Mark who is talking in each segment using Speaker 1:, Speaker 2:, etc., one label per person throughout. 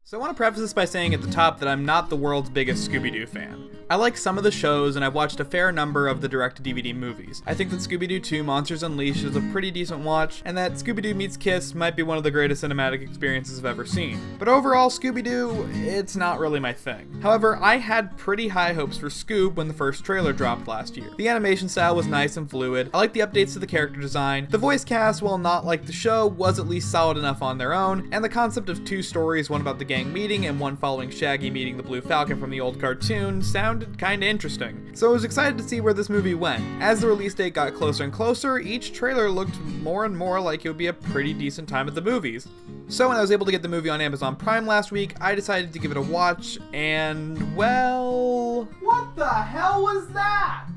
Speaker 1: So I want to preface this by saying at the top that I'm not the world's biggest Scooby-Doo fan. I like some of the shows, and I've watched a fair number of the direct-to-DVD movies. I think that Scooby-Doo 2 Monsters Unleashed is a pretty decent watch, and that Scooby-Doo Meets Kiss might be one of the greatest cinematic experiences I've ever seen. But overall, Scooby-Doo, it's not really my thing. However, I had pretty high hopes for Scoob when the first trailer dropped last year. The animation style was nice and fluid, I liked the updates to the character design, the voice cast, while not like the show, was at least solid enough on their own, and the concept of two stories, one about the gang meeting and one following Shaggy meeting the Blue Falcon from the old cartoon, sounded kinda interesting. So I was excited to see where this movie went. As the release date got closer and closer, each trailer looked more and more like it would be a pretty decent time at the movies. So when I was able to get the movie on Amazon Prime last week, I decided to give it a watch, and well... What the hell was that?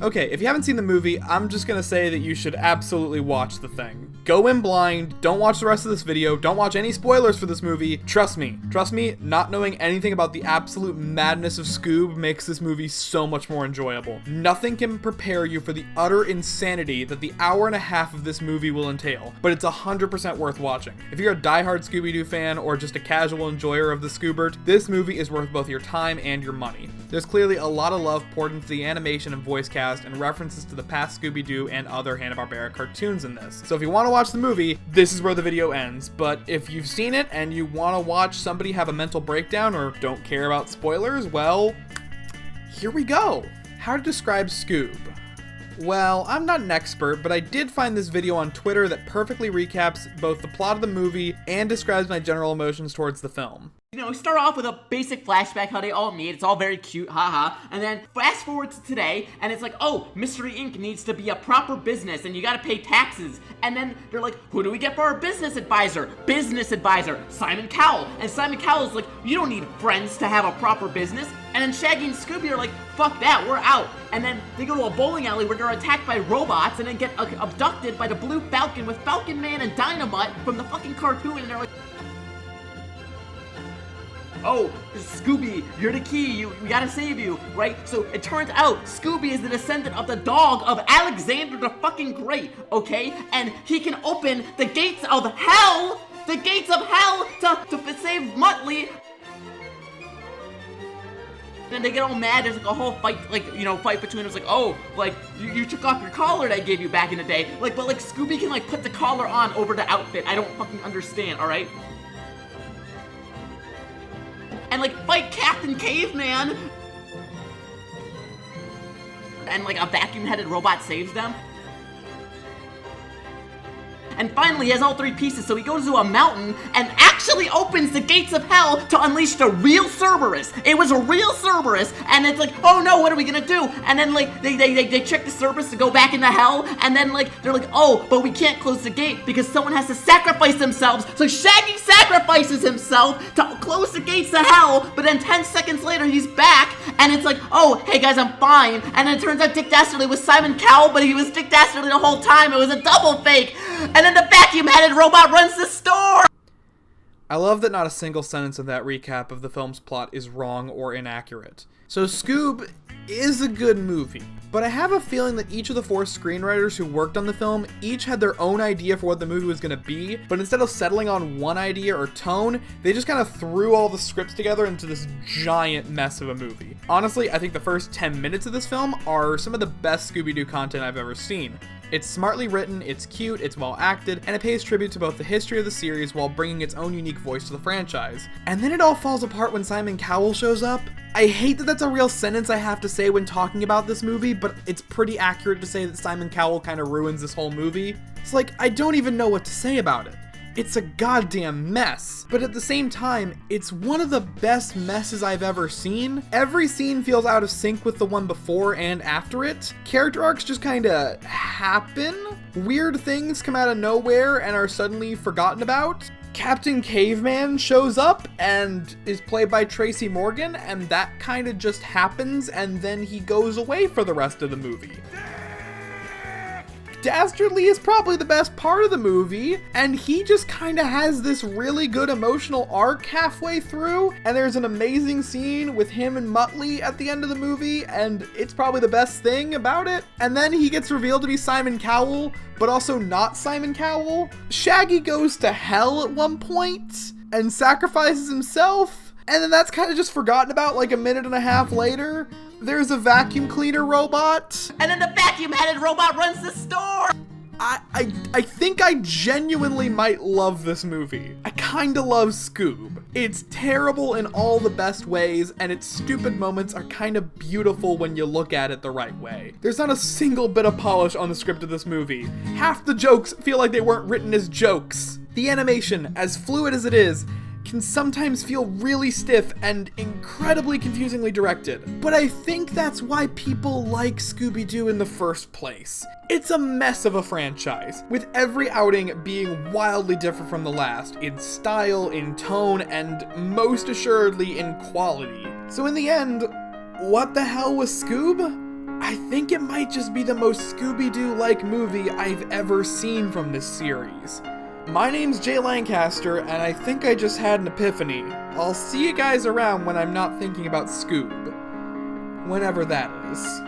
Speaker 1: Okay, if you haven't seen the movie, I'm just gonna say that you should absolutely watch the thing. Go in blind, don't watch the rest of this video, don't watch any spoilers for this movie. Trust me, not knowing anything about the absolute madness of Scoob makes this movie so much more enjoyable. Nothing can prepare you for the utter insanity that the hour and a half of this movie will entail, but it's 100% worth watching. If you're a diehard Scooby-Doo fan or just a casual enjoyer of the Scoobert, this movie is worth both your time and your money. There's clearly a lot of love poured into the animation and voice cast and references to the past Scooby-Doo and other Hanna-Barbera cartoons in this. So if you want to watch the movie, this is where the video ends. But if you've seen it and you want to watch somebody have a mental breakdown or don't care about spoilers, well, here we go. How to describe Scoob. Well, I'm not an expert, but I did find this video on Twitter that perfectly recaps both the plot of the movie and describes my general emotions towards the film.
Speaker 2: You know, start off with a basic flashback how they all meet. It's all very cute, haha. And then fast forward to today, and it's like, oh, Mystery Inc. needs to be a proper business, and you gotta pay taxes. And then they're like, who do we get for our business advisor? Business advisor, Simon Cowell. And Simon Cowell's like, you don't need friends to have a proper business. And then Shaggy and Scooby are like, fuck that, we're out. And then they go to a bowling alley where they're attacked by robots and then get abducted by the Blue Falcon with Falcon Man and Dynamite from the fucking cartoon, and they're like, oh, Scooby, you're the key, we gotta save you, right? So it turns out Scooby is the descendant of the dog of Alexander the fucking Great, okay? And he can open the gates of hell to save Muttley. Then they get all mad, there's like a whole fight, fight between them. It's like, oh, like, you took off your collar that I gave you back in the day. Like, but like, Scooby can like put the collar on over the outfit. I don't fucking understand, alright? And like fight Captain Caveman, and like a vacuum-headed robot saves them. And finally, he has all three pieces, so he goes to a mountain and actually opens the gates of hell to unleash the real Cerberus. It was a real Cerberus, and it's like, oh no, what are we gonna do? And then like they trick the Cerberus to go back into hell, and then like they're like, oh, but we can't close the gate because someone has to sacrifice themselves. So Shaggy sacrifices himself to close the gates to hell, but then 10 seconds later he's back, and it's like, oh, hey guys, I'm fine. And then it turns out Dick Dastardly was Simon Cowell, but he was Dick Dastardly the whole time. It was a double fake. And then the vacuum-headed robot runs the store!
Speaker 1: I love that not a single sentence of that recap of the film's plot is wrong or inaccurate. So Scoob is a good movie, but I have a feeling that each of the 4 screenwriters who worked on the film each had their own idea for what the movie was going to be, but instead of settling on one idea or tone, they just kind of threw all the scripts together into this giant mess of a movie. Honestly, I think the first 10 minutes of this film are some of the best Scooby-Doo content I've ever seen. It's smartly written, it's cute, it's well acted, and it pays tribute to both the history of the series while bringing its own unique voice to the franchise. And then it all falls apart when Simon Cowell shows up. I hate that that's a real sentence I have to say when talking about this movie, but it's pretty accurate to say that Simon Cowell kind of ruins this whole movie. It's like, I don't even know what to say about it. It's a goddamn mess. But at the same time, it's one of the best messes I've ever seen. Every scene feels out of sync with the one before and after it. Character arcs just kinda happen. Weird things come out of nowhere and are suddenly forgotten about. Captain Caveman shows up and is played by Tracy Morgan, and that kinda just happens, and then he goes away for the rest of the movie. Dastardly is probably the best part of the movie, and he just kind of has this really good emotional arc halfway through, and there's an amazing scene with him and Muttley at the end of the movie, and it's probably the best thing about it. And then he gets revealed to be Simon Cowell, but also not Simon Cowell. Shaggy goes to hell at one point, and sacrifices himself. And then that's kind of just forgotten about like a minute and a half later. There's a vacuum cleaner robot.
Speaker 2: And then the vacuum-headed robot runs the store.
Speaker 1: I think I genuinely might love this movie. I kinda love Scoob. It's terrible in all the best ways, and its stupid moments are kinda beautiful when you look at it the right way. There's not a single bit of polish on the script of this movie. Half the jokes feel like they weren't written as jokes. The animation, as fluid as it is, can sometimes feel really stiff and incredibly confusingly directed. But I think that's why people like Scooby-Doo in the first place. It's a mess of a franchise, with every outing being wildly different from the last, in style, in tone, and most assuredly in quality. So in the end, what the hell was Scoob? I think it might just be the most Scooby-Doo-like movie I've ever seen from this series. My name's Jay Lancaster, and I think I just had an epiphany. I'll see you guys around when I'm not thinking about Scoob. Whenever that is.